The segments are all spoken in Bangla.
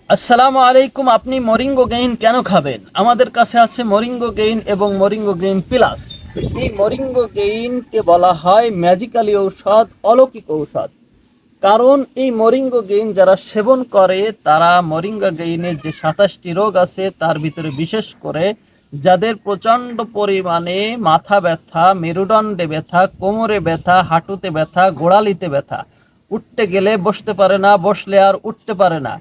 আসসালামু আলাইকুম। আপনি মরিঙ্গো গেইন কেন খাবেন? আমাদের কাছে আছে মরিঙ্গো গেইন এবং মরিঙ্গো গেইন প্লাস। এই মরিঙ্গো গেইনকে বলা হয় ম্যাজিক্যালি ঔষধ, অলৌকিক ঔষধ। কারণ এই মরিঙ্গো গেইন যারা সেবন করে তারা মরিঙ্গা গেইনের যে 27টি রোগ আছে তার ভিতরে বিশেষ করে যাদের প্রচণ্ড পরিমাণে মাথা ব্যথা, মেরুদণ্ডে ব্যথা, কোমরে ব্যথা, হাঁটুতে ব্যথা, গোড়ালিতে ব্যথা, উঠতে গেলে বসতে পারে না, বসলে আর উঠতে পারে না,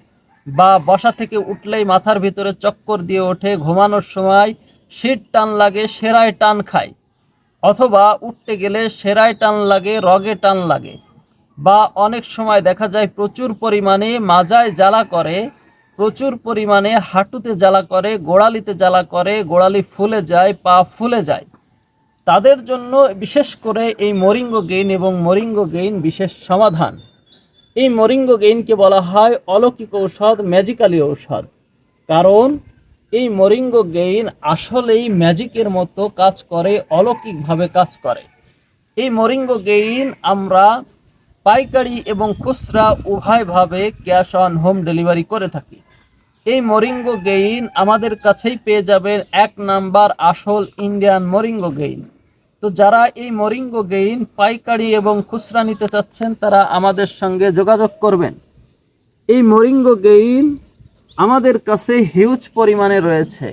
বা বসা থেকে উঠলেই মাথার ভিতরে চক্কর দিয়ে ওঠে, ঘুমানোর সময় শির টান লাগে, সেরায় টান খায়, অথবা উঠতে গেলে সেরায় টান লাগে, রগে টান লাগে, বা অনেক সময় দেখা যায় প্রচুর পরিমাণে মাজায় জ্বালা করে, প্রচুর পরিমাণে হাঁটুতে জ্বালা করে, গোড়ালিতে জ্বালা করে, গোড়ালি ফুলে যায়, পা ফুলে যায়, তাদের জন্য বিশেষ করে এই মরিঙ্গো গেইন এবং মরিঙ্গো গেইন বিশেষ সমাধান। এই মরিঙ্গো গেইনকে বলা হয় অলৌকিক ঔষধ, ম্যাজিক্যালি ঔষধ। কারণ এই মরিঙ্গো গেইন আসলেই ম্যাজিকের মতো কাজ করে, অলৌকিকভাবে কাজ করে। এই মরিঙ্গো গেইন আমরা পাইকারি এবং খুচরা উভয়ভাবে ক্যাশ অন হোম ডেলিভারি করে থাকি। এই মরিঙ্গো গেইন আমাদের কাছেই পেয়ে যাবেন, 1 নাম্বার আসল ইন্ডিয়ান মরিঙ্গো গেইন। তো যারা এই মরিঙ্গো গেইন পাইকারি এবং খুচরা নিতে চাচ্ছেন তারা আমাদের সঙ্গে যোগাযোগ করবেন। এই মরিঙ্গো গেইন আমাদের কাছে হিউজ পরিমাণে রয়েছে।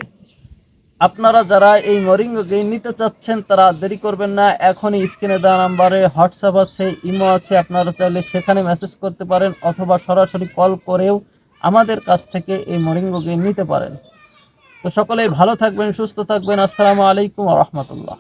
আপনারা যারা এই মরিঙ্গো গেইন নিতে চাচ্ছেন তারা দেরি করবেন না, এখনই স্ক্রিনে দেওয়া নাম্বারে হোয়াটসঅ্যাপ আছে, ইমো আছে, আপনারা চাইলে সেখানে মেসেজ করতে পারেন, অথবা সরাসরি কল করেও আমাদের কাছ থেকে এই মরিঙ্গো গেইন নিতে পারেন। তো সকলেই ভালো থাকবেন, সুস্থ থাকবেন। আসসালামু আলাইকুম ওয়া রাহমাতুল্লাহ।